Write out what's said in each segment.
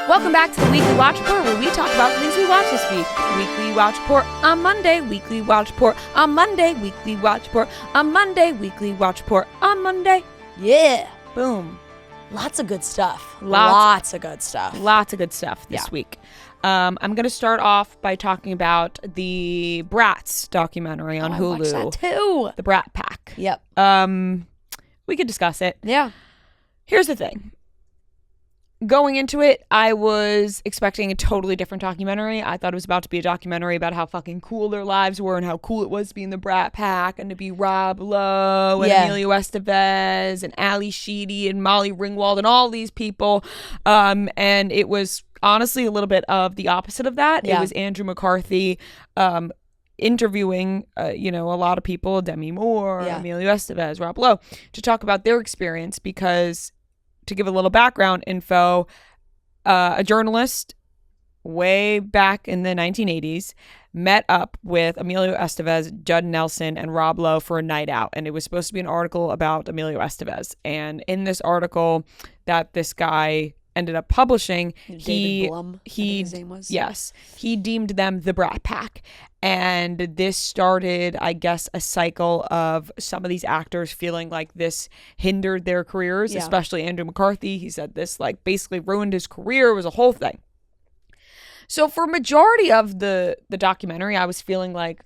Welcome back to the Weekly Watch Report, where we talk about the things we watched this week. Weekly Watch Report on Monday, Weekly Watch Report on Monday, Weekly Watch Report on Monday, Weekly Watch Report on Monday. Yeah. Boom. Lots of good stuff. Lots of good stuff. Lots of good stuff this week. I'm going to start off by talking about the Bratz documentary on Hulu. I watched that too. The Brat Pack. Yep. We could discuss it. Yeah. Here's the thing. Going into it, I was expecting a totally different documentary. I thought it was about to be a documentary about how fucking cool their lives were and how cool it was to be in the Brat Pack and to be Rob Lowe and Emilio Estevez and Ali Sheedy and Molly Ringwald and all these people. And it was honestly a little bit of the opposite of that. Yeah. It was Andrew McCarthy interviewing, a lot of people, Demi Moore, Emilio Estevez, Rob Lowe, to talk about their experience because... To give a little background info, a journalist way back in the 1980s met up with Emilio Estevez, Judd Nelson, and Rob Lowe for a night out. And it was supposed to be an article about Emilio Estevez. And in this article that this guy ended up publishing, David Blum, I think his name was. Yes, he deemed them the Brat Pack. And this started, I guess, a cycle of some of these actors feeling like this hindered their careers, especially Andrew McCarthy. He said this basically ruined his career. It was a whole thing. So for majority of the documentary, I was feeling like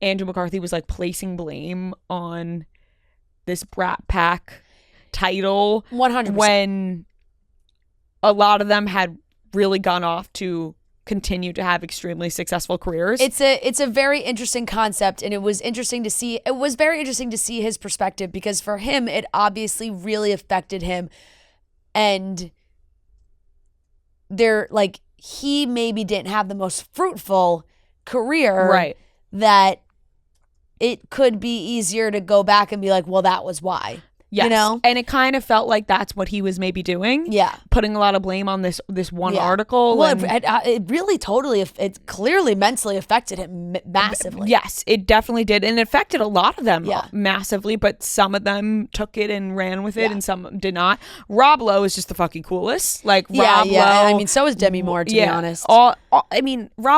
Andrew McCarthy was placing blame on this Brat Pack title 100%. when a lot of them had really gone off to continue to have extremely successful careers. It's a very interesting concept, and it was interesting to see. It was very interesting to see his perspective because for him, it obviously really affected him, and he maybe didn't have the most fruitful career, right? That it could be easier to go back and be like, well, that was why. Yes. And it kind of felt like that's what he was maybe doing. Yeah. Putting a lot of blame on this one article. Well, it really it clearly mentally affected him massively. Yes, it definitely did. And it affected a lot of them massively, but some of them took it and ran with it and some did not. Rob Lowe is just the fucking coolest. Rob Lowe. I mean, so is Demi Moore, to be honest. Rob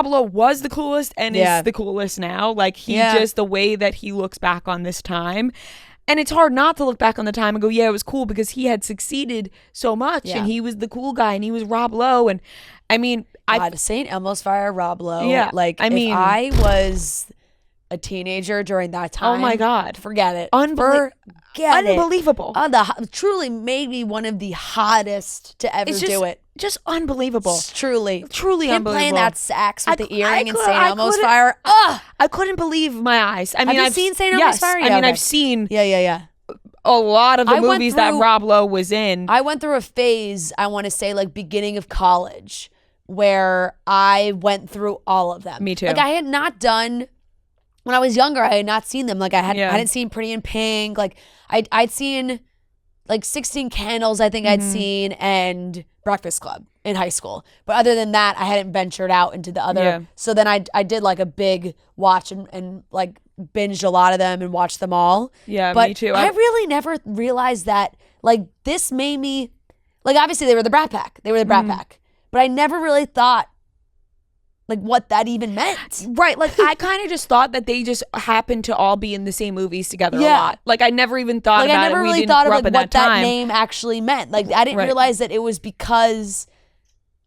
Lowe was the coolest and is the coolest now. Just the way that he looks back on this time. And it's hard not to look back on the time and go, yeah, it was cool because he had succeeded so much and he was the cool guy and he was Rob Lowe. And I mean, St. Elmo's Fire, Rob Lowe. Yeah. If I was a teenager during that time. Oh my God. Forget it. Unbelievable. Truly maybe one of the hottest to ever do it. Just unbelievable. Truly unbelievable. Playing that sax with the earring in St. Elmo's Fire. I couldn't believe my eyes. I mean, Have you seen St. Elmo's Fire? I mean, I've seen a lot of the movies that Rob Lowe was in. I went through a phase, I want to say beginning of college, where I went through all of them. Me too. I had not done, when I was younger, I had not seen them. I hadn't seen Pretty in Pink. I'd seen 16 Candles, I think I'd seen, and Breakfast Club in high school. But other than that, I hadn't ventured out into the other. Yeah. So then I did a big watch and binged a lot of them and watched them all. Yeah, but me too. I really never realized that this made me, obviously they were the Brat Pack. They were the Brat Pack. But I never really thought what that even meant. Right. I kind of just thought that they just happened to all be in the same movies together a lot. I never even thought about it. I never really thought of what that name actually meant. I didn't realize that it was because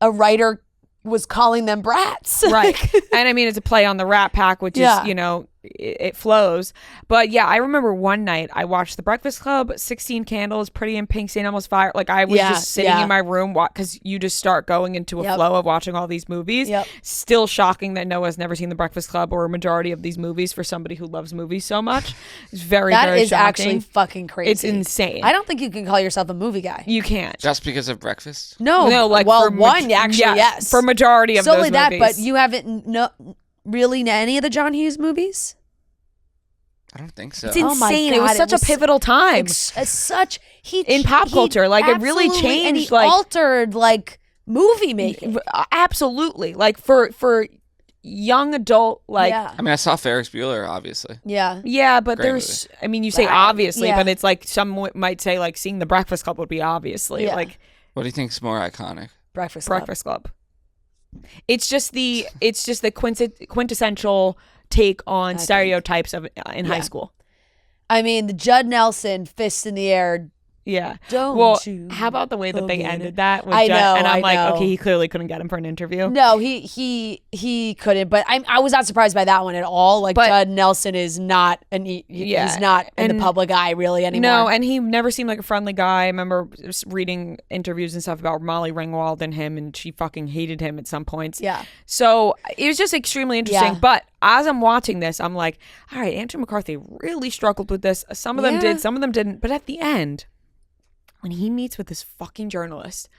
a writer was calling them brats. Right. And I mean, it's a play on the Rat Pack, which is, it flows. But yeah, I remember one night I watched The Breakfast Club, 16 Candles, Pretty in Pink, St. Elmo's Fire. I was just sitting in my room because you just start going into a flow of watching all these movies. Still shocking that Noah's never seen The Breakfast Club or a majority of these movies for somebody who loves movies so much. It's very, very shocking. That is actually fucking crazy. It's insane. I don't think you can call yourself a movie guy. You can't. Just because of breakfast? No. Yes. For majority of solely those movies. That, but you haven't really any of the John Hughes movies? I don't think so. It's insane. Oh my God, it was such a pivotal time. In pop culture. It really changed. And he altered movie making. Absolutely. For young adult, I mean, I saw Ferris Bueller, obviously. Yeah, but Great there's movie. I mean, you say obviously, but it's some might say seeing The Breakfast Club would be obviously. What do you think's more iconic? Breakfast Club. It's just the quintessential take on stereotypes of in high school. I mean, the Judd Nelson fist in the air. Yeah. Don't you? How about the way that they ended that? With I Judd? know. And I'm like, know. Okay, he clearly couldn't get him for an interview. No, he couldn't. But I was not surprised by that one at all. Like, Judd Nelson is not he's not in the public eye really anymore. No, and he never seemed like a friendly guy. I remember reading interviews and stuff about Molly Ringwald and him, and she fucking hated him at some points. Yeah. So it was just extremely interesting. Yeah. But as I'm watching this, I'm like, all right, Andrew McCarthy really struggled with this. Some of them did, some of them didn't. But at the end, when he meets with this fucking journalist,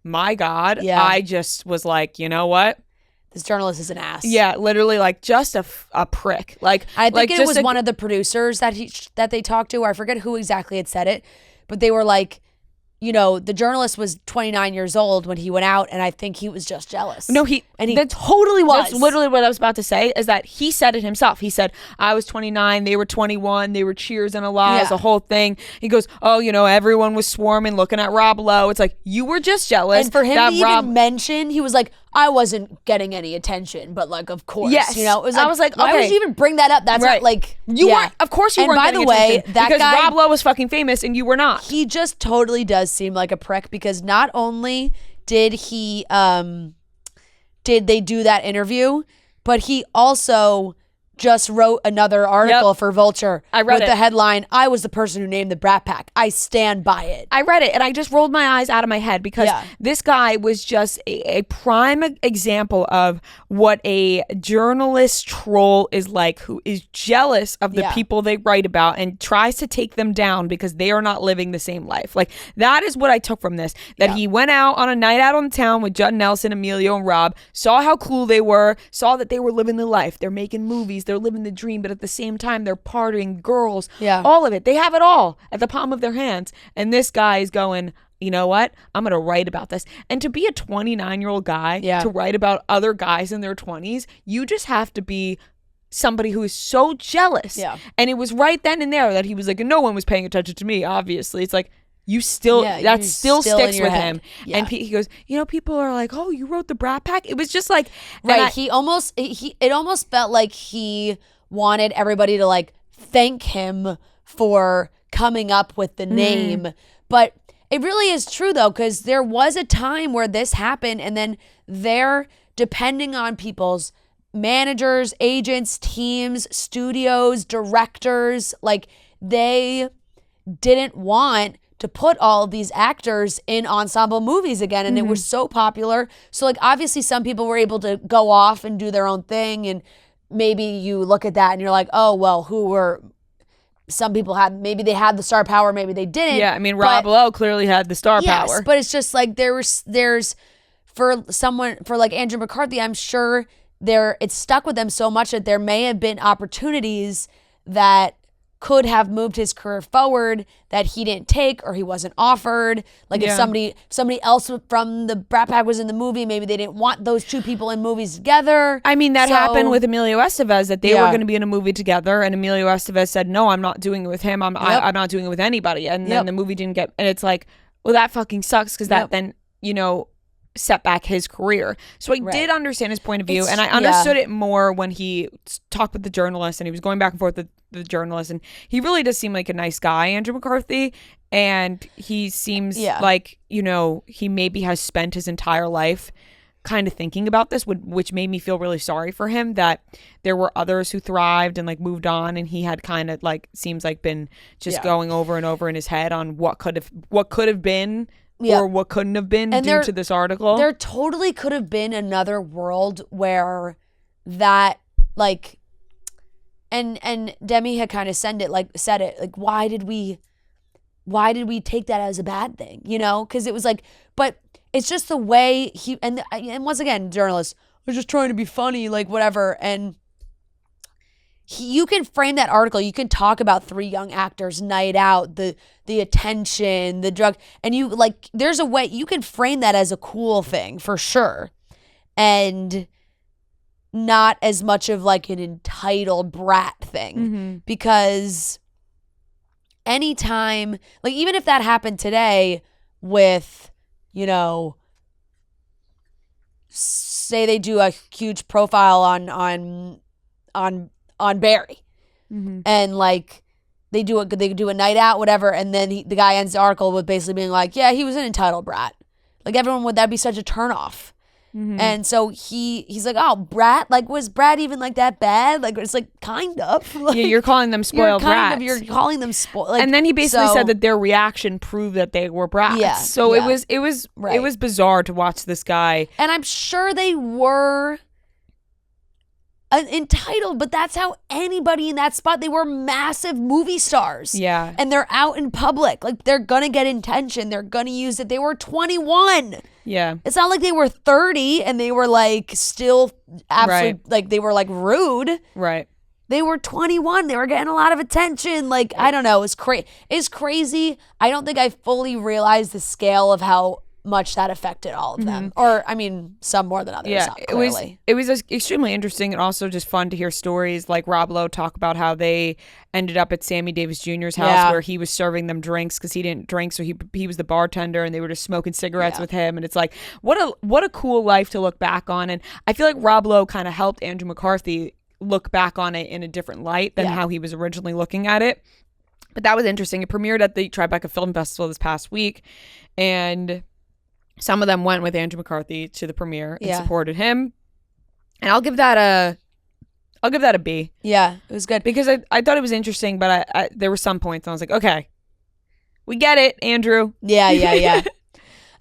my God, I just was like, you know what? This journalist is an ass. Yeah, literally, like just a prick. Like I think it was one of the producers that they talked to. Or I forget who exactly had said it, but they were like, you know, the journalist was 29 years old when he went out, and I think he was just jealous. No, he totally was. That's literally what I was about to say, is that he said it himself. He said, I was 29, they were 21, they were cheers and a whole thing. He goes, oh, you know, everyone was swarming looking at Rob Lowe. It's like, you were just jealous. And for him to even mention, he was like, I wasn't getting any attention, but like, of course, you know, it was like, I was like, why would you even bring that up? That's not like, you weren't, of course you weren't getting attention. And by the way, that because guy, Rob Lowe was fucking famous and you were not. He just totally does seem like a prick, because not only did he, did they do that interview, but he also just wrote another article for Vulture. I read with the headline, I was the person who named the Brat Pack. I stand by it. I read it and I just rolled my eyes out of my head, because this guy was just a prime example of what a journalist troll is like, who is jealous of the people they write about and tries to take them down because they are not living the same life. Like, that is what I took from this, that he went out on a night out on town with Judd Nelson, Emilio, and Rob, saw how cool they were, saw that they were living the life. They're making movies, they're living the dream, but at the same time they're partying, girls, all of it. They have it all at the palm of their hands. And this guy is going, you know what? I'm going to write about this. And to be a 29-year-old guy, to write about other guys in their 20s, you just have to be somebody who is so jealous. And it was right then and there that he was like, no one was paying attention to me, obviously. It's like, you still, that still sticks with him. And he goes, you know, people are like, oh, you wrote the Brat Pack? It was just like, right. It almost felt like he wanted everybody to like thank him for coming up with the name. But it really is true though, because there was a time where this happened, and then they're depending on people's managers, agents, teams, studios, directors. Like, they didn't want to put all of these actors in ensemble movies again, and it was so popular. So like, obviously some people were able to go off and do their own thing, and maybe you look at that and you're like, oh well, some people maybe they had the star power, maybe they didn't. Yeah, I mean, Rob Lowe clearly had the star power. But it's just like, there's for like Andrew McCarthy, I'm sure it's stuck with them so much that there may have been opportunities that could have moved his career forward that he didn't take, or he wasn't offered. Like, if somebody else from the Brat Pack was in the movie, maybe they didn't want those two people in movies together. I mean, that happened with Emilio Estevez, that they were going to be in a movie together, and Emilio Estevez said, no, I'm not doing it with him. I'm not doing it with anybody. And then the movie didn't get, and it's like, well, that fucking sucks, because that then, you know, set back his career. So I did understand his point of view, and I understood it more when he talked with the journalist, and he was going back and forth with the journalist, and he really does seem like a nice guy, Andrew McCarthy, and he seems like, you know, he maybe has spent his entire life kind of thinking about this, which made me feel really sorry for him, that there were others who thrived and like moved on, and he had kind of like, seems like been just going over and over in his head on what could have been or what couldn't have been due to this article. There totally could have been another world where that, like, and Demi had kind of said it, like, why did we take that as a bad thing, you know? Because it was like, but it's just the way and once again, journalists are just trying to be funny, like, whatever, and you can frame that article, you can talk about 3 young actors, night out, the attention, the drug, and you, like, there's a way you can frame that as a cool thing for sure, and not as much of like an entitled brat thing, because anytime, like, even if that happened today with, you know, say they do a huge profile on Barry, and like they do a night out, whatever, and then the guy ends the article with basically being like, yeah, he was an entitled brat. Like everyone that'd be such a turnoff. And so he's like, oh, brat? Like, was brat even like that bad? Like, it's like kind of. Like, yeah, you're calling them spoiled brats. You're calling them spoiled. Like, and then he basically said that their reaction proved that they were brats. Yeah, so it was bizarre to watch this guy. And I'm sure they were entitled, but that's how anybody in that spot, they were massive movie stars. Yeah. And they're out in public. Like, they're going to get attention. They're going to use it. They were 21. Yeah. It's not like they were 30 and they were like still absolutely like they were like rude. Right. They were 21. They were getting a lot of attention. Like, I don't know. It's crazy. I don't think I fully realized the scale of how much that affected all of them. Or, I mean, some more than others. Yeah, clearly. it was extremely interesting and also just fun to hear stories like Rob Lowe talk about how they ended up at Sammy Davis Jr.'s house where he was serving them drinks because he didn't drink, so he was the bartender and they were just smoking cigarettes with him. And it's like, what a cool life to look back on. And I feel like Rob Lowe kind of helped Andrew McCarthy look back on it in a different light than how he was originally looking at it. But that was interesting. It premiered at the Tribeca Film Festival this past week, and some of them went with Andrew McCarthy to the premiere and supported him. And I'll give that a B. Yeah, it was good. Because I thought it was interesting, but I there were some points and I was like, okay, we get it, Andrew. Yeah.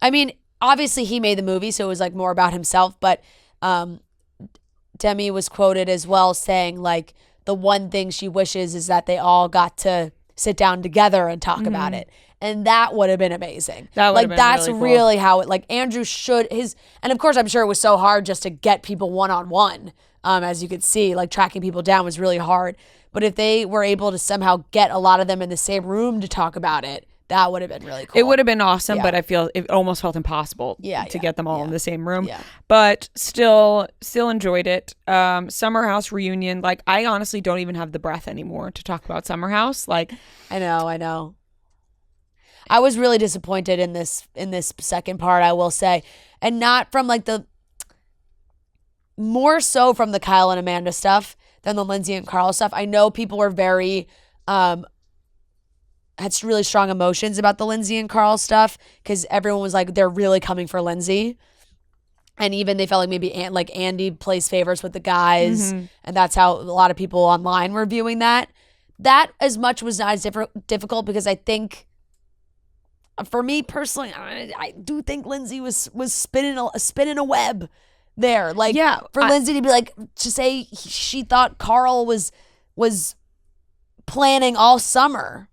I mean, obviously he made the movie, so it was like more about himself, but Demi was quoted as well saying like the one thing she wishes is that they all got to sit down together and talk about it. And that would have been amazing. That would have been that's really cool. really how it, like, Andrew and of course I'm sure it was so hard just to get people one-on-one. As you could see, like tracking people down was really hard. But if they were able to somehow get a lot of them in the same room to talk about it, that would have been really cool. It would have been awesome, but I feel it almost felt impossible to get them all in the same room. Yeah. But still enjoyed it. Summer House reunion. Like, I honestly don't even have the breath anymore to talk about Summer House. Like, I know. I was really disappointed in this second part, I will say. And not from like more so from the Kyle and Amanda stuff than the Lindsay and Carl stuff. I know people were very, had really strong emotions about the Lindsay and Carl stuff because everyone was like, they're really coming for Lindsay. And even they felt like maybe Andy plays favorites with the guys. And that's how a lot of people online were viewing that. That as much was not as difficult because I think, for me personally, I do think Lindsay was spinning a web there. Like, for Lindsay to be like, to say she thought Carl was planning all summer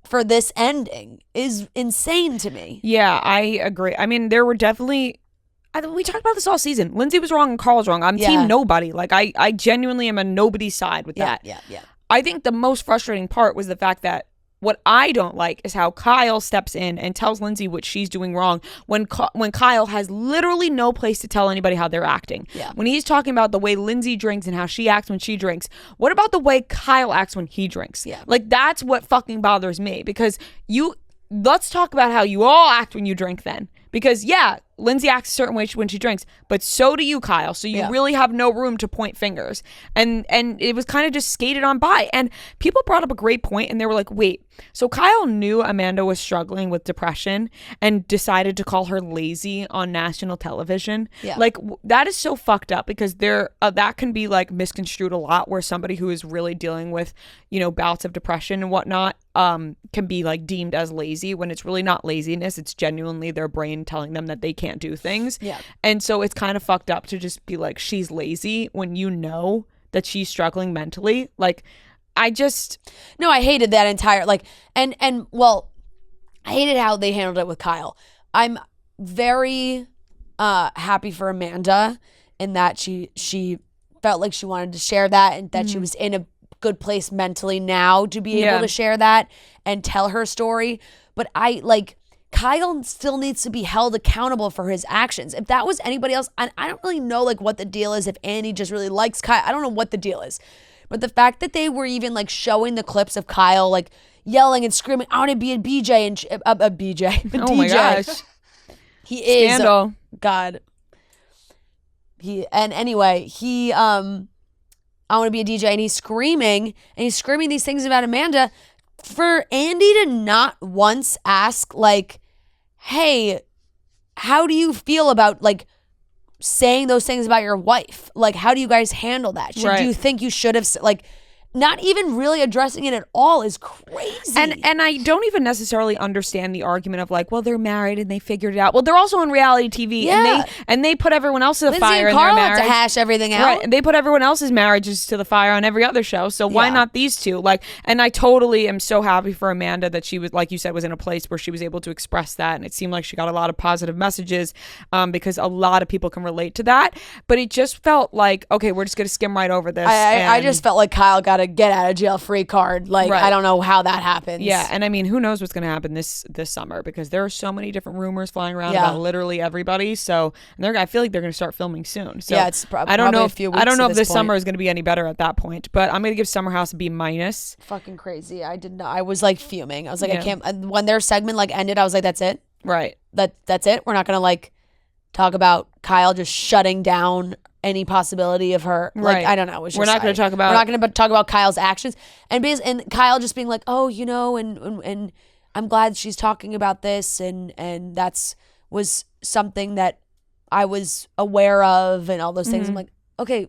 for this ending is insane to me. Yeah, I agree. I mean, there were definitely, we talked about this all season. Lindsay was wrong and Carl was wrong. I'm team nobody. Like, I genuinely am on nobody's side with that. Yeah. I think the most frustrating part was the fact that what I don't like is how Kyle steps in and tells Lindsay what she's doing wrong when Kyle has literally no place to tell anybody how they're acting. Yeah. When he's talking about the way Lindsay drinks and how she acts when she drinks, what about the way Kyle acts when he drinks? Yeah. Like, that's what fucking bothers me because let's talk about how you all act when you drink then. Because, Lindsay acts a certain way when she drinks, but so do you, Kyle. So you really have no room to point fingers. And it was kind of just skated on by. And people brought up a great point and they were like, wait, so Kyle knew Amanda was struggling with depression and decided to call her lazy on national television. Yeah. Like, that is so fucked up because that can be like misconstrued a lot where somebody who is really dealing with, bouts of depression and whatnot can be like deemed as lazy when it's really not laziness. It's genuinely their brain telling them that they can't do things. Yeah. And so it's kind of fucked up to just be like, she's lazy when you know that she's struggling mentally. Like, I hated that entire, like, and well, I hated how they handled it with Kyle. I'm very happy for Amanda in that she felt like she wanted to share that and that she was in a good place mentally now to be able to share that and tell her story. But Kyle still needs to be held accountable for his actions. If that was anybody else, I don't really know like what the deal is. If Andy just really likes Kyle, I don't know what the deal is. But the fact that they were even like showing the clips of Kyle like yelling and screaming, "I want to be a BJ," and oh my gosh, he is scandal. God. Anyway, I want to be a DJ, and he's screaming these things about Amanda. For Andy to not once ask, like, hey, how do you feel about, like, saying those things about your wife? Like, how do you guys handle that? Do you think you should have, like, not even really addressing it at all is crazy. And I don't even necessarily understand the argument of like, well, they're married and they figured it out. Well, they're also on reality TV and they put everyone else to the fire in their marriage. To hash everything out. Right. And they put everyone else's marriages to the fire on every other show. So why not these two? Like, and I totally am so happy for Amanda that she was, like you said, was in a place where she was able to express that. And it seemed like she got a lot of positive messages because a lot of people can relate to that. But it just felt like, okay, we're just going to skim right over this. I just felt like Kyle got a get out of jail free card. Like, I don't know how that happens. Yeah, and I mean, who knows what's going to happen this summer, because there are so many different rumors flying around about literally everybody. So I feel like they're going to start filming soon. So yeah, it's probably I don't know a few weeks. I don't know if this point. summer is going to be any better at that point, but I'm going to give Summer House a B-. Fucking crazy. I was like fuming. I was like, I can't. When their segment like ended, I was like, that's it. Right. That's it. We're not going to like talk about Kyle just shutting down any possibility of her. Like, I don't know. We're not going to talk about Kyle's actions, and Kyle just being like, oh, you know, and I'm glad she's talking about this, and that's was something that I was aware of, and all those things. I'm like, okay,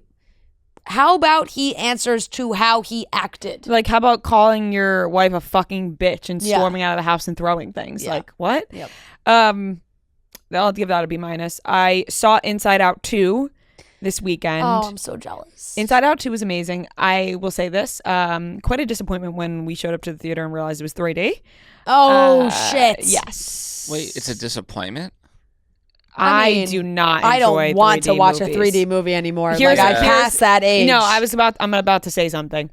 how about he answers to how he acted? Like, how about calling your wife a fucking bitch and storming out of the house and throwing things? Yeah. Like, what? Yep. I'll give that a B-. I saw Inside Out 2 this weekend. Oh, I'm so jealous. Inside Out 2 was amazing. I will say this, quite a disappointment when we showed up to the theater and realized it was 3D. Oh, shit. Yes. Wait, it's a disappointment? I do not enjoy 3D I don't want to watch movies. a 3D movie anymore. Here's, I passed that age. No, I'm about to say something.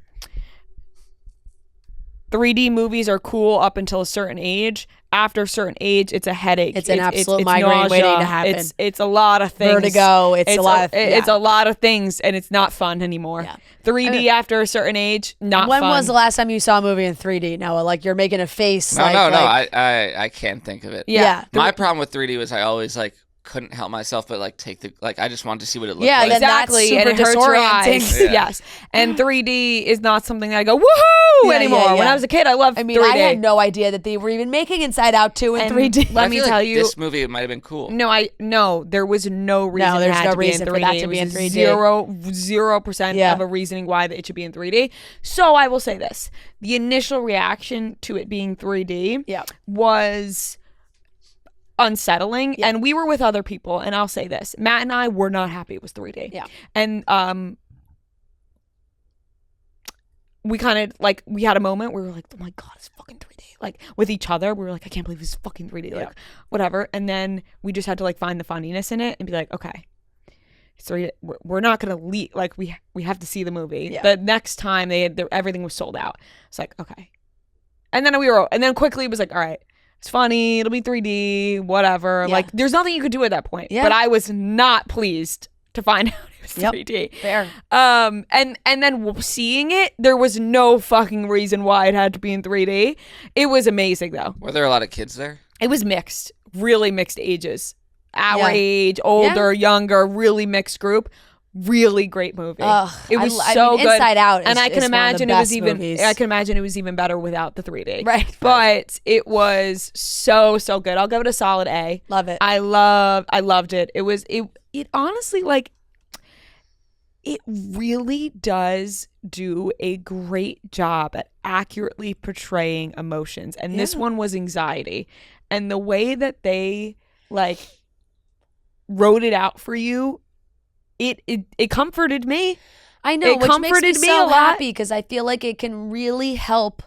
3D movies are cool up until a certain age. After a certain age, it's a headache. It's an absolute migraine nausea. waiting to happen. It's a lot of things. Vertigo. It's a lot of things, and it's not fun anymore. Yeah. 3D after a certain age, not when fun. When was the last time you saw a movie in 3D, Noah? Like, you're making a face. No. Like, I can't think of it. Yeah. My problem with 3D was I always like couldn't help myself but like I just wanted to see what it looked like. Yeah, exactly. That's super disorienting. Yeah. Yes. And 3D is not something that I go woohoo anymore. Yeah. When I was a kid, I loved 3D. I had no idea that they were even making Inside Out 2 in 3D. Let me tell you, this movie might have been cool. No, there was no reason. No, there's no reason for that to be in 3D. 0% of a reasoning why it should be in 3D. So I will say this: the initial reaction to it being 3D was unsettling, and we were with other people, and I'll say this: Matt and I were not happy it was 3D. And we kind of like, we had a moment where we were like, oh my god, it's fucking 3D. Like, with each other, we were like, I can't believe it's fucking 3D. Like, whatever. And then we just had to like find the funniness in it and be like, okay, so we're not gonna leave. Like, we have to see the movie. The next time everything was sold out. It's like, okay. And then quickly it was like, all right, it's funny, it'll be 3D, whatever. Like, there's nothing you could do at that point. But I was not pleased to find out it was 3D. Fair. And then seeing it, there was no fucking reason why it had to be in 3D. It was amazing though. Were there a lot of kids there? It was mixed, really mixed ages. Our age, older, younger, really mixed group. Really great movie. It was so good. Inside Out is, and I can imagine it was even movies. I can imagine it was even better without the 3D. Right. But it was so good. I'll give it a solid A. Love it. I loved it. It honestly, like, it really does do a great job at accurately portraying emotions. And this one was anxiety. And the way that they like wrote it out for you, it comforted me. I know, which comforted makes me so a lot. happy, because I feel like it can really help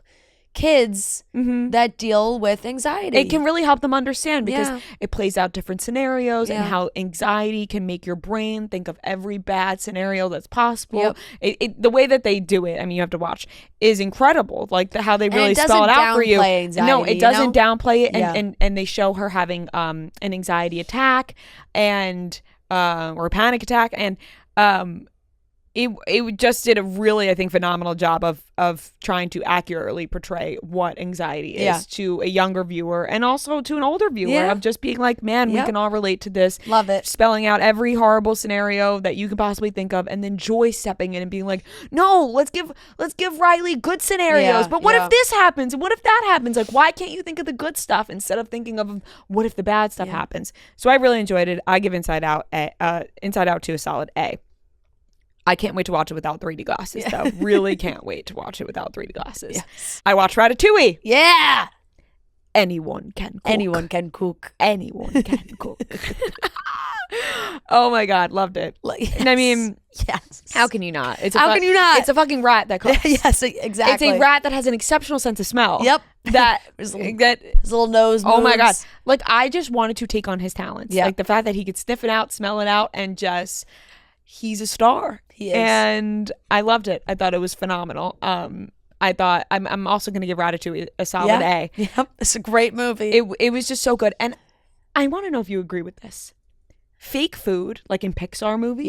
kids that deal with anxiety. It can really help them understand, because it plays out different scenarios and how anxiety can make your brain think of every bad scenario that's possible. The way that they do it, I mean, you have to watch, is incredible. Like how they really spell it out for you. Anxiety, no, it doesn't downplay it, Yeah. and they show her having an anxiety attack and or a panic attack, and it just did a really, I think, phenomenal job of trying to accurately portray what anxiety is to a younger viewer and also to an older viewer of just being like, man, we can all relate to this. Love it. Spelling out every horrible scenario that you could possibly think of, and then Joy stepping in and being like, no, let's give Riley good scenarios. But what if this happens? And what if that happens? Like, why can't you think of the good stuff instead of thinking of what if the bad stuff happens? So I really enjoyed it. I give Inside Out 2 a solid A. I can't wait to watch it without 3D glasses, though. Really can't wait to watch it without 3D glasses. Yes. I watched Ratatouille. Yeah. Anyone can cook. Anyone can cook. Anyone can cook. Oh my God, loved it. Yes. And I mean, yes. How can you not? How can you not? It's a fucking rat that cooks. Yes, exactly. It's a rat that has an exceptional sense of smell. Yep. His little nose moves. Oh my God. Like, I just wanted to take on his talents. Yep. Like the fact that he could sniff it out, smell it out, and just, he's a star. He is. And I loved it. I thought it was phenomenal. I thought I'm also going to give Ratatouille a solid A. Yep. It's a great movie. It was just so good. And I want to know if you agree with this. Fake food, like in Pixar movies,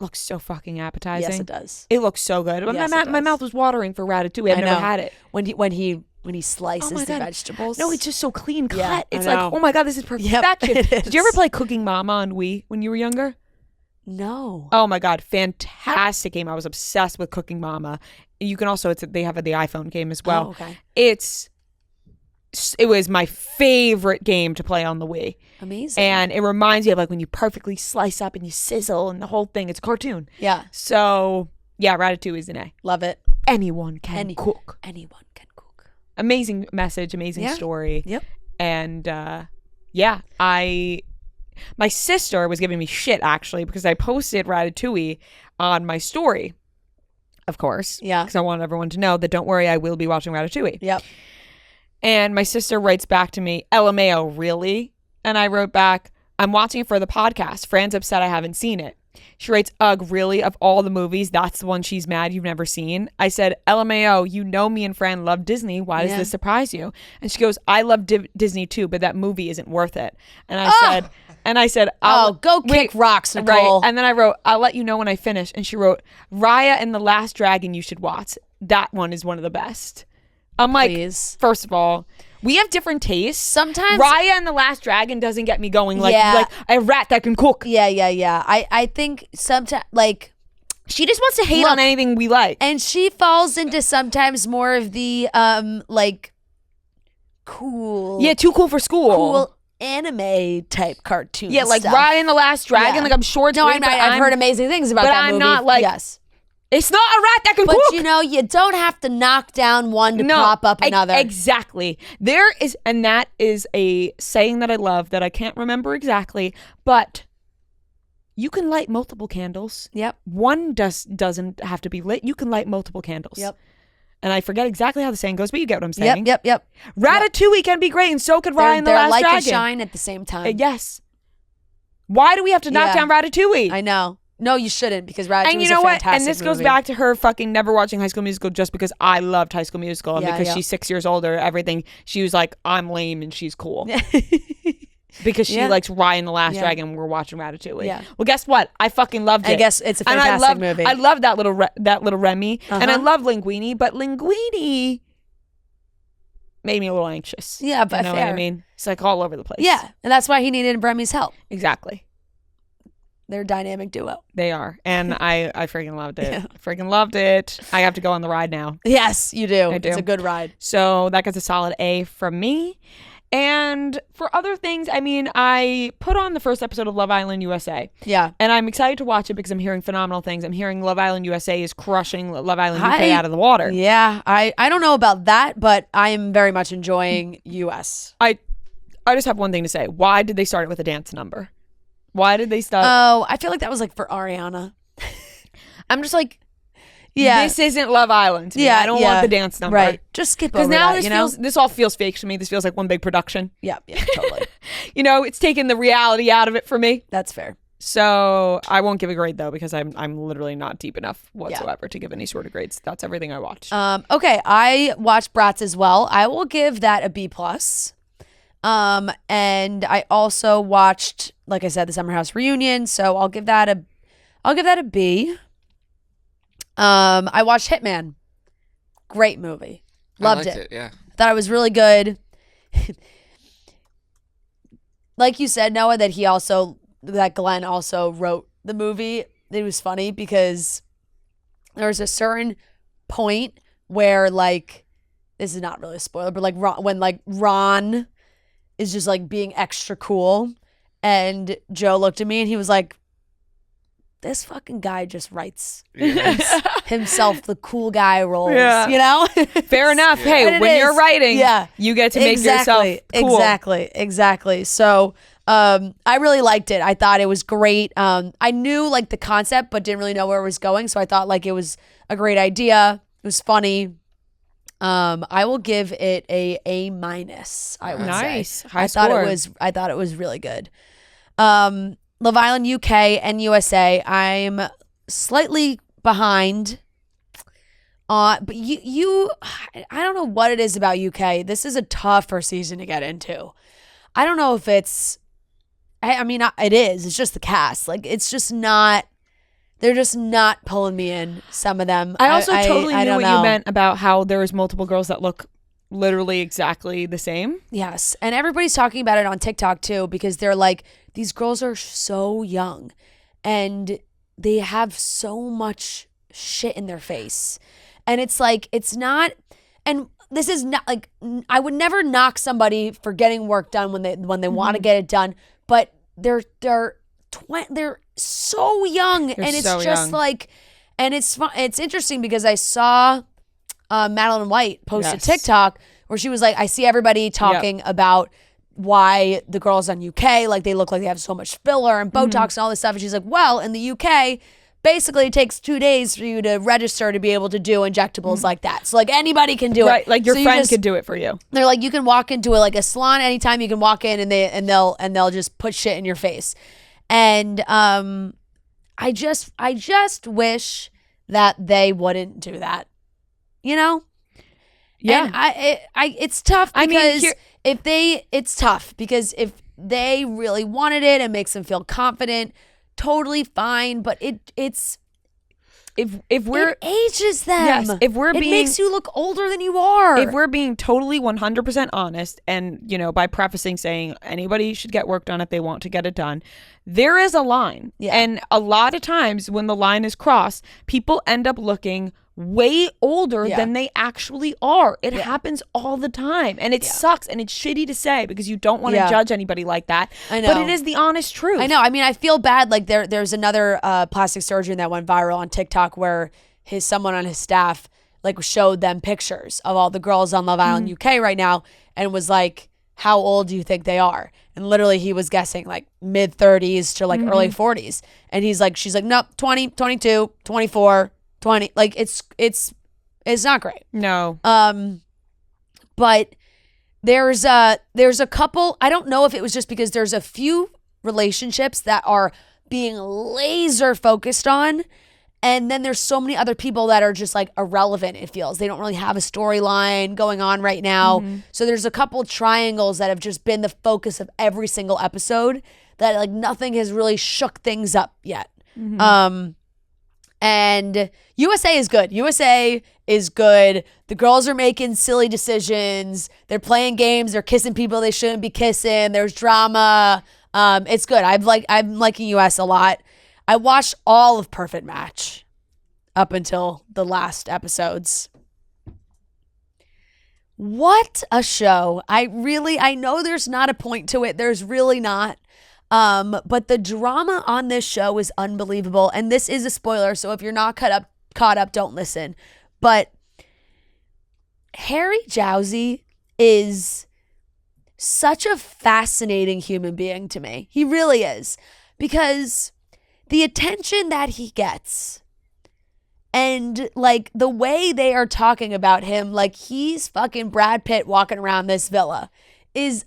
looks so fucking appetizing. Yes, it does. It looks so good. Yes, my mouth was watering for Ratatouille. I've never had it. When he slices the vegetables. No, it's just so clean cut. Yeah, it's like, oh my God, this is perfection. Did you ever play Cooking Mama on Wii when you were younger? No. Oh my God, fantastic game. I was obsessed with Cooking Mama. You can also, they have the iPhone game as well. Oh, okay. It was my favorite game to play on the Wii. Amazing. And it reminds me of like when you perfectly slice up and you sizzle and the whole thing. It's a cartoon. Yeah. So yeah, Ratatouille is an A. Love it. Anyone can cook. Anyone can cook. Amazing message, amazing story. Yep. And my sister was giving me shit actually because I posted Ratatouille on my story. Of course. Yeah. Because I want everyone to know that don't worry, I will be watching Ratatouille. Yep. And my sister writes back to me, LMAO, really? And I wrote back, I'm watching it for the podcast. Fran's upset I haven't seen it. She writes, ugh, really? Of all the movies, that's the one she's mad you've never seen? I said, LMAO, you know me and Fran love Disney. Why does this surprise you? And she goes, I love Disney too, but that movie isn't worth it. And I said, go kick rocks, Nicole. Right. And then I wrote, I'll let you know when I finish. And she wrote, Raya and the Last Dragon you should watch. That one is one of the best. I'm like, first of all, we have different tastes. Sometimes Raya and the Last Dragon doesn't get me going like a rat that can cook. Yeah. I think sometimes like she just wants to hate on anything we like. And she falls into sometimes more of the like cool. Yeah, too cool for school. Cool anime type cartoon. Yeah, like stuff. Raya and the Last Dragon. Yeah. Like I'm sure it's great, I've heard amazing things about that movie. But I'm not like it's not a rat that can cook. But you know, you don't have to knock down one to prop up another. Exactly. There is, and that is a saying that I love that I can't remember exactly, but you can light multiple candles. Yep. One doesn't have to be lit. You can light multiple candles. Yep. And I forget exactly how the saying goes, but you get what I'm saying. Yep. Ratatouille can be great, and so could Raya and the Last Dragon. They're light and shine at the same time. Yes. Why do we have to knock down Ratatouille? I know. No, you shouldn't, because Ratatouille is a fantastic movie. And you know what? And this goes back to her fucking never watching High School Musical just because I loved High School Musical. And because she's 6 years older, everything, she was like, I'm lame and she's cool. Because she likes Raya and the Last Dragon and we're watching Ratatouille. Yeah. Well, guess what? I fucking loved it. I guess it's a fantastic movie. I love that little Remy. And I love Linguini, but Linguini made me a little anxious. Yeah, but you know what I mean? It's like all over the place. Yeah, and that's why he needed Remy's help. Exactly. They're a dynamic duo. They are. And I freaking loved it. Yeah. Freaking loved it. I have to go on the ride now. Yes, you do. I do. It's a good ride. So that gets a solid A from me. And for other things, I mean, I put on the first episode of Love Island USA. Yeah. And I'm excited to watch it because I'm hearing phenomenal things. I'm hearing Love Island USA is crushing Love Island UK out of the water. Yeah. I don't know about that, but I am very much enjoying US. I just have one thing to say. Why did they start it with a dance number? Why did they start? Oh, I feel like that was like for Ariana. I'm just like, this isn't Love Island to me. I don't want the dance number. Right. Just skip over that, because now this all feels fake to me. This feels like one big production. Yeah, totally. It's taken the reality out of it for me. That's fair. So I won't give a grade though because I'm literally not deep enough whatsoever to give any sort of grades. That's everything I watched. Okay, I watched Bratz as well. I will give that a B+. And I also watched, like I said, the Summer House reunion, so I'll give that a B. I watched Hitman. Great movie. Loved it. Yeah. Thought it was really good. Like you said, Noah, that Glenn also wrote the movie. It was funny because there was a certain point where, like, this is not really a spoiler, but like when Ron is just like being extra cool, and Joe looked at me and he was like, this fucking guy just writes himself the cool guy roles, you know? Fair enough. Hey, when you're writing, you get to make yourself cool. Exactly. So I really liked it. I thought it was great. I knew like the concept, but didn't really know where it was going. So I thought like it was a great idea. It was funny. I will give it a A-. I would say. High score. I thought it was really good. Love Island UK and USA, I'm slightly behind. But you, I don't know what it is about UK. This is a tougher season to get into. I don't know if it's, I mean, it is. It's just the cast. Like, it's just not, they're just not pulling me in, some of them. I also totally knew what you meant about how there was multiple girls that look literally exactly the same. Yes. And everybody's talking about it on TikTok too, because they're like, these girls are so young and they have so much shit in their face. And it's like, it's not, and this is not like, I would never knock somebody for getting work done when they want to get it done, but they're so young, and it's so just young. Like, and it's interesting because I saw Madeline White post a TikTok where she was like, I see everybody talking about why the girls on UK, like, they look like they have so much filler and Botox and all this stuff. And she's like, well, in the UK, basically it takes 2 days for you to register to be able to do injectables like that. So like anybody can do it. Like your friend could do it for you. They're like, you can walk into a salon anytime. You can walk in and they'll just put shit in your face. And I just wish that they wouldn't do that. You know? Yeah. And it's tough because it's tough because if they really wanted it and makes them feel confident, totally fine. But it ages them. Yes, it makes you look older than you are. If we're being totally 100% honest, and by prefacing saying anybody should get work done if they want to get it done, there is a line. Yeah. And a lot of times when the line is crossed, people end up looking way older than they actually are. It happens all the time, and it sucks, and it's shitty to say because you don't want to judge anybody like that. I know, but it is the honest truth. I know. I mean, I feel bad. Like there's another plastic surgeon that went viral on TikTok where someone on his staff like showed them pictures of all the girls on Love Island UK right now, and was like, how old do you think they are? And literally he was guessing like mid 30s to like early 40s, and she's like, nope, 20, 22, 24, 20. Like it's not great. No. But there's a couple, I don't know if it was just because there's a few relationships that are being laser focused on, and then there's so many other people that are just like irrelevant. It feels they don't really have a storyline going on right now. So there's a couple triangles that have just been the focus of every single episode that like nothing has really shook things up yet. And USA is good. USA is good. The girls are making silly decisions. They're playing games. They're kissing people they shouldn't be kissing. There's drama. It's good. I'm liking US a lot. I watched all of Perfect Match up until the last episodes. What a show. I know there's not a point to it. There's really not. But the drama on this show is unbelievable. And this is a spoiler, so if you're not caught up, don't listen. But Harry Jowsey is such a fascinating human being to me. He really is. Because the attention that he gets and like the way they are talking about him, like he's fucking Brad Pitt walking around this villa, is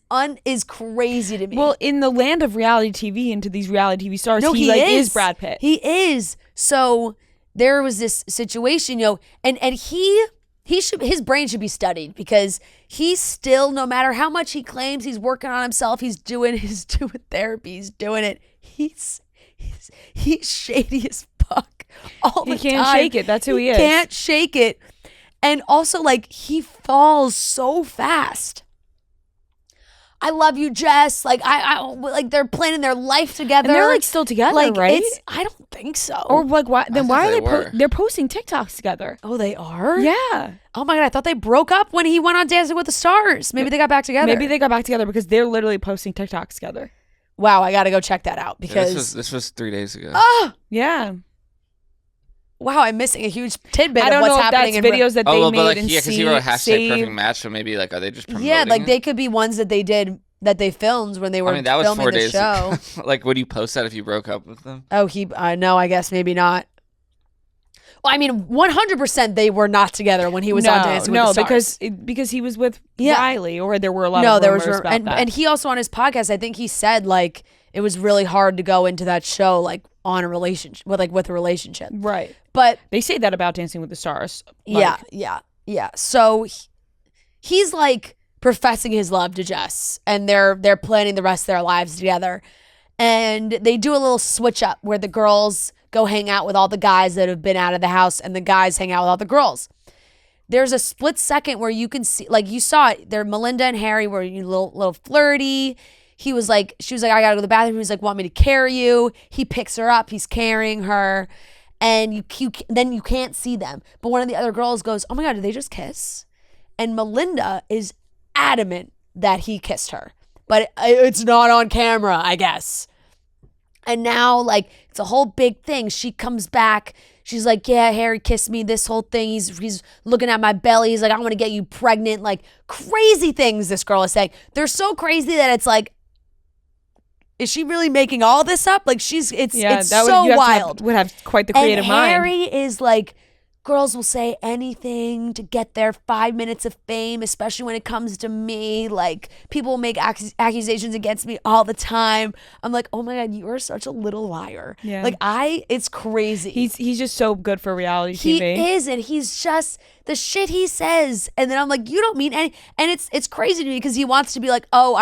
crazy to me. Well, in the land of reality TV and to these reality TV stars, he is Brad Pitt. He is. So there was this situation, and his brain should be studied because he's still, no matter how much he claims he's working on himself, he's doing therapy, he's doing it. He's shady as fuck all the time. He can't shake it. That's who he is. He can't shake it. And also, like, he falls so fast. I love you, Jess. Like, I like, they're planning their life together. And they're like still together, like, right? I don't think so. Or like, why? Then why are they they're posting TikToks together? Oh, they are? Yeah. Oh my God, I thought they broke up when he went on Dancing with the Stars. Maybe they got back together. Maybe they got back together because they're literally posting TikToks together. Wow, I got to go check that out because this was 3 days ago. Oh, yeah. Wow, I'm missing a huge tidbit I don't of what's know if happening that's videos that they made but like, and because you wrote hashtag perfect match, so maybe like, are they just promoting Yeah, like it? they could be ones that they did that they filmed when they were that was filming 4 the days show. ago. Like, would you post that if you broke up with them? Oh, no, I guess maybe not. Well, I mean, 100% they were not together when he was on Dancing with the Stars. because he was with Riley, or there were a lot of rumors about that. And he also on his podcast, I think he said like it was really hard to go into that show like on a relationship with a relationship. Right. But they say that about Dancing with the Stars. Yeah. So he's like professing his love to Jess, and they're planning the rest of their lives together. And they do a little switch up where the girls go hang out with all the guys that have been out of the house, and the guys hang out with all the girls. There's a split second where you can see, like you saw it, there Melinda and Harry were a little flirty. She was like, I gotta go to the bathroom. He was like, want me to carry you? He picks her up. He's carrying her. And then you can't see them. But one of the other girls goes, oh my God, did they just kiss? And Melinda is adamant that he kissed her. But it's not on camera, I guess. And now, like, it's a whole big thing. She comes back. She's like, yeah, Harry kissed me, this whole thing. He's looking at my belly. He's like, I want to get you pregnant. Like, crazy things this girl is saying. They're so crazy that it's like, is she really making all this up? Like, it's so wild. Would have quite the creative mind. Harry is like, girls will say anything to get their 5 minutes of fame, especially when it comes to me. Like, people will make accusations against me all the time. I'm like, oh my God, you are such a little liar. Yeah. Like, it's crazy. He's just so good for reality TV. He is, and he's just the shit he says. And then I'm like, you don't mean any. And it's crazy to me because he wants to be like, oh,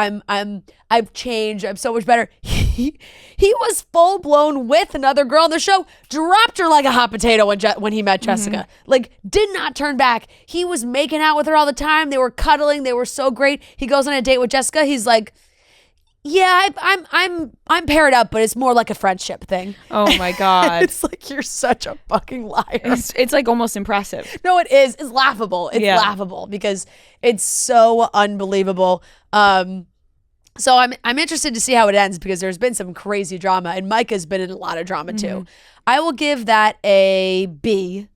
I've changed. I'm so much better. He was full blown with another girl on the show, dropped her like a hot potato when he met Jessica. Like, did not turn back. He was making out with her all the time. They were cuddling. They were so great. He goes on a date with Jessica. He's like, yeah, I'm paired up, but it's more like a friendship thing. Oh my God. It's like, you're such a fucking liar. It's like almost impressive. No, it is. It's laughable. It's laughable because it's so unbelievable. So I'm interested to see how it ends because there's been some crazy drama, and Micah's been in a lot of drama too. I will give that a B.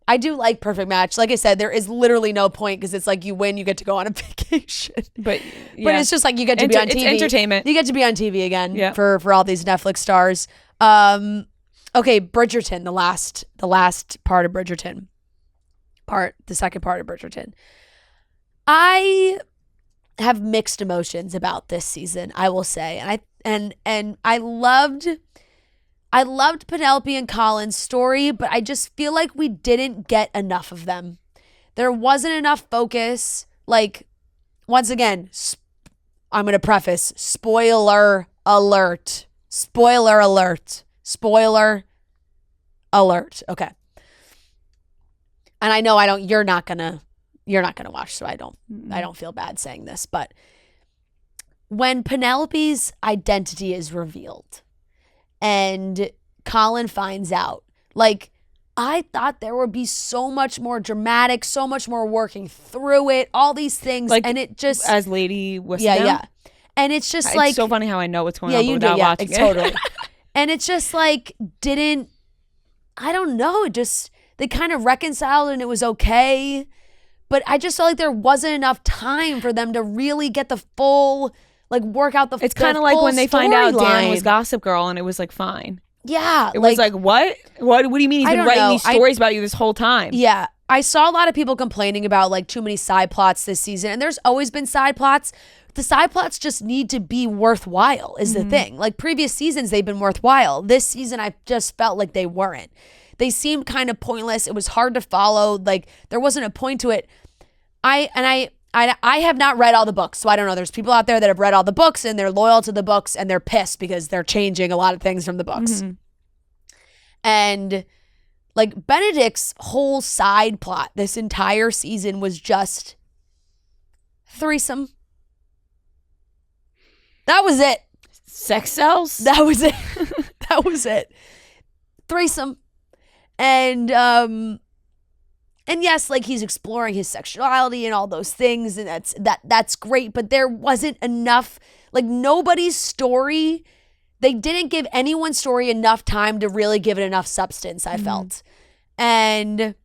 I do like Perfect Match. Like I said, there is literally no point because it's like you win, you get to go on a vacation. But it's just like you get to be on TV. It's entertainment. You get to be on TV again for all these Netflix stars. Okay, Bridgerton, the last part of Bridgerton. The second part of Bridgerton. I have mixed emotions about this season, I will say. And I loved Penelope and Colin's story, but I just feel like we didn't get enough of them. There wasn't enough focus. Like, once again, I'm going to preface, spoiler alert. Spoiler alert. Spoiler alert. Okay. And I know you're not going to watch, so I don't feel bad saying this, but when Penelope's identity is revealed and Colin finds out, like, I thought there would be so much more dramatic, so much more working through it, all these things, like, and it just as Lady Wisdom. Yeah. And it's just it's so funny how I know what's going on without watching it. Totally. And it's just like I don't know, they kind of reconciled and it was okay. But I just felt like there wasn't enough time for them to really get the full, like, work out the It's kind of like when they find out Dan was Gossip Girl and it was like fine. Yeah. It was like, what? What do you mean he's been writing these stories about you this whole time? Yeah. I saw a lot of people complaining about like too many side plots this season. And there's always been side plots. The side plots just need to be worthwhile is the thing. Like previous seasons, they've been worthwhile. This season, I just felt like they weren't. They seemed kind of pointless. It was hard to follow. Like there wasn't a point to it. I have not read all the books, so I don't know. There's people out there that have read all the books and they're loyal to the books and they're pissed because they're changing a lot of things from the books. And like Benedict's whole side plot this entire season was just threesome. That was it. Sex cells? That was it. That was it. Threesome. And yes, like he's exploring his sexuality and all those things, and that's great, but there wasn't enough, like nobody's story, they didn't give anyone's story enough time to really give it enough substance, I felt. And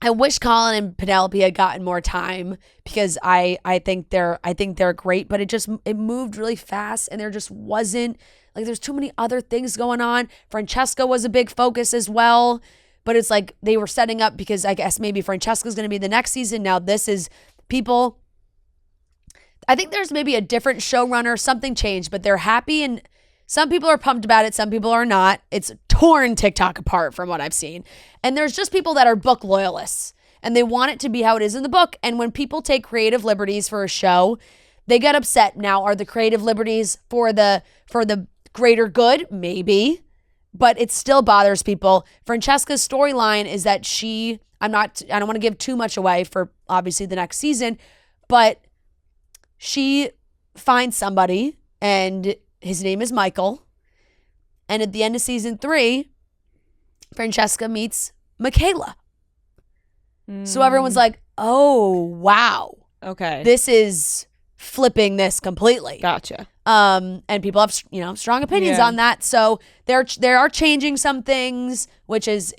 I wish Colin and Penelope had gotten more time because I think they're great, but it moved really fast and there just wasn't, like there's too many other things going on. Francesca was a big focus as well, but it's like they were setting up because I guess maybe Francesca's going to be the next season. Now this is people, I think there's maybe a different showrunner, something changed, but they're happy and some people are pumped about it. Some people are not. It's torn TikTok apart from what I've seen. And there's just people that are book loyalists and they want it to be how it is in the book. And when people take creative liberties for a show, they get upset. Now, are the creative liberties for the greater good? Maybe, but it still bothers people. Francesca's storyline is that I don't want to give too much away for obviously the next season, but she finds somebody and his name is Michael. And at the end of season 3, Francesca meets Michaela. So everyone's like, oh, wow. Okay. This is flipping this completely. Gotcha. And people have, strong opinions on that. So there are changing some things, which is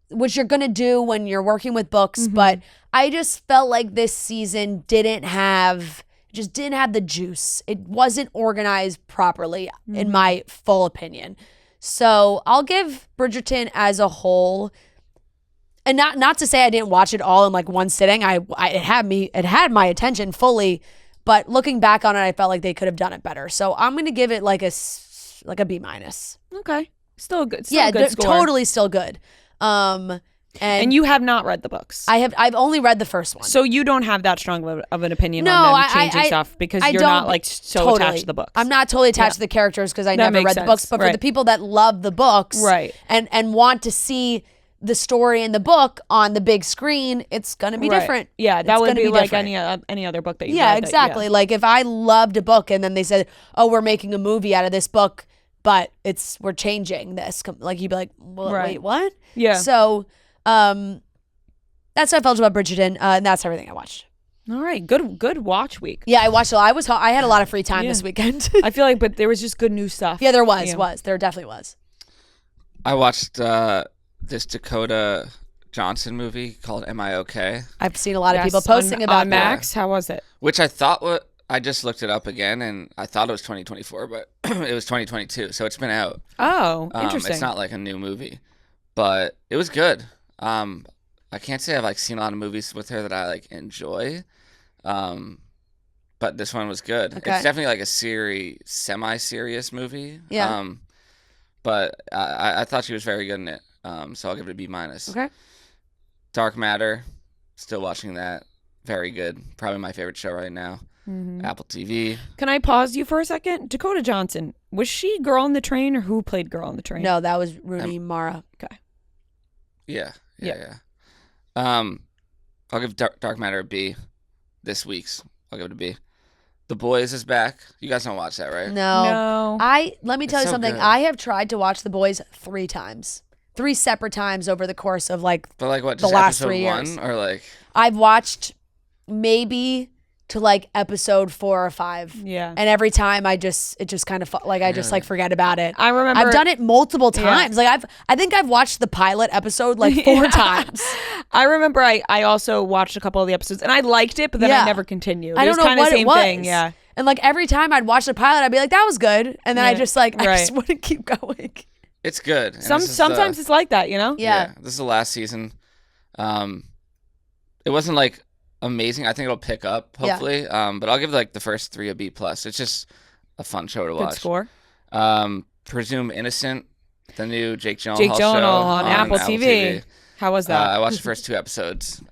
which you're going to do when you're working with books. But I just felt like this season didn't have the juice. It wasn't organized properly, in my full opinion. So I'll give Bridgerton as a whole, and not to say I didn't watch it all in like one sitting. It had my attention fully, but looking back on it, I felt like they could have done it better. So I'm gonna give it like a B-. Okay, still good. Yeah, good score. Totally still good. And you have not read the books. I've only read the first one. So you don't have that strong of an opinion on them changing stuff because you're not like so totally attached to the books. I'm not totally attached to the characters because I never read the books. But for the people that love the books and want to see the story in the book on the big screen, it's going to be different. Yeah, that would be like any other book that you read. Yeah, exactly. Like if I loved a book and then they said, oh, we're making a movie out of this book, but we're changing this. Like you'd be like, well, wait, what? Yeah. So that's how I felt about Bridgerton, and that's everything I watched. All right, good watch week. Yeah, I watched it. I had a lot of free time this weekend. I feel like, but there was just good new stuff. Yeah, there there definitely was. I watched this Dakota Johnson movie called Am I Okay? I've seen a lot of people posting about on Max. How was it? Which I just looked it up again, and I thought it was 2024, but it was 2022, so it's been out. Oh, interesting. It's not like a new movie, but it was good. I can't say I've like seen a lot of movies with her that I like enjoy, but this one was good. Okay. It's definitely like a semi-serious movie. Yeah. But I thought she was very good in it. So I'll give it a B-. Okay. Dark Matter, still watching that. Very good. Probably my favorite show right now. Apple TV. Can I pause you for a second? Dakota Johnson, was she Girl on the Train or who played Girl on the Train? No, that was Rooney Mara. Okay. Yeah. I'll give Dark Matter a B. This week's, I'll give it a B. The Boys is back. You guys don't watch that, right? No. Let me tell you something. Good. I have tried to watch The Boys 3 times. 3 separate times over the course of like the last 3 years. Or like I've watched maybe to like episode 4 or 5. Yeah. And every time it just kind of like I just like forget about it. I remember I've done it multiple times. Yeah. Like I think I've watched the pilot episode like 4 times. I remember I also watched a couple of the episodes and I liked it, but then I never continued. I don't know what it was. Thing, yeah. And like every time I'd watch the pilot, I'd be like, that was good. And then I just like I just wouldn't keep going. It's good. Sometimes it's like that, you know? Yeah. This is the last season. It wasn't like amazing. I think it'll pick up hopefully. But I'll give like the first 3 a B+. It's just a fun show to watch. Good score. Presume Innocent, the new Jake Gyllenhaal show on Apple TV. How was that? I watched the first 2 episodes.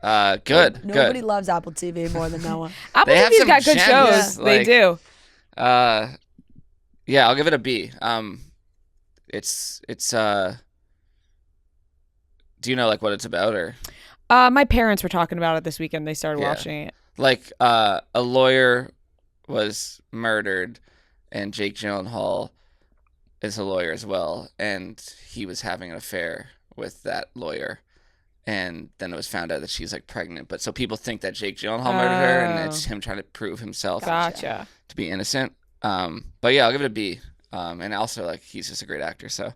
Good. Nobody loves Apple TV more than Noah. Apple TV's got good shows. Yeah. They do. Yeah, I'll give it a B. It's Do you know like what it's about or? My parents were talking about it this weekend. They started watching it. Like a lawyer was murdered, and Jake Gyllenhaal is a lawyer as well, and he was having an affair with that lawyer, and then it was found out that she's like pregnant. But so people think that Jake Gyllenhaal murdered her, and it's him trying to prove himself to be innocent. But yeah, I'll give it a B. And also like he's just a great actor. So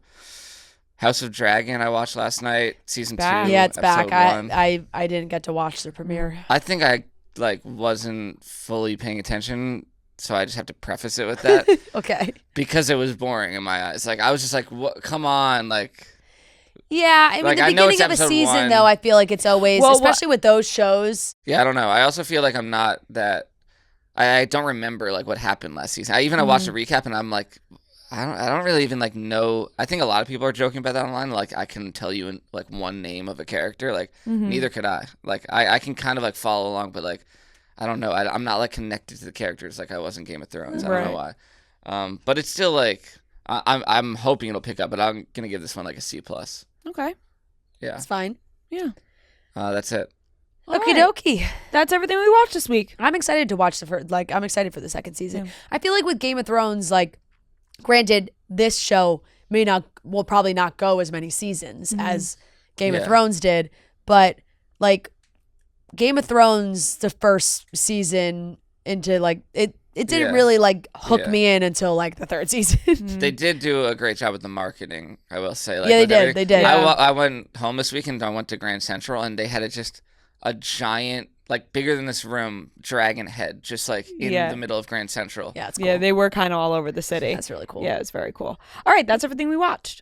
House of Dragon I watched last night, season 2. Yeah, it's back. 1. I didn't get to watch the premiere. I think I like wasn't fully paying attention. So I just have to preface it with that. Okay. Because it was boring in my eyes. Like I was just like, "What? Come on!" Like. Yeah, I mean, like, the beginning of a season, 1. though, I feel like it's always, especially with those shows. Yeah, I don't know. I also feel like I'm not that. I don't remember like what happened last season. I watched a recap and I'm like, I don't really even like know. I think a lot of people are joking about that online. Like I can tell you like one name of a character. Like neither could I. Like I can kind of like follow along, but like. I don't know. I'm not like connected to the characters like I was in Game of Thrones. I don't know why. But it's still like I'm hoping it'll pick up. But I'm gonna give this one like a C+. Okay. Yeah. It's fine. Yeah. That's it. Okie dokie. That's everything we watched this week. I'm excited to watch I'm excited for the second season. Yeah. I feel like with Game of Thrones, like, granted, this show will probably not go as many seasons as Game of Thrones did, but like. Game of Thrones, the first season into like it didn't really like hook me in until like the third season. They did do a great job with the marketing, I will say. Like, yeah, they did. Yeah. I went home this weekend. I went to Grand Central, and they had a giant, like bigger than this room, dragon head, just like in the middle of Grand Central. Yeah, it's cool. Yeah, they were kind of all over the city. That's really cool. Yeah, it's very cool. All right, that's everything we watched.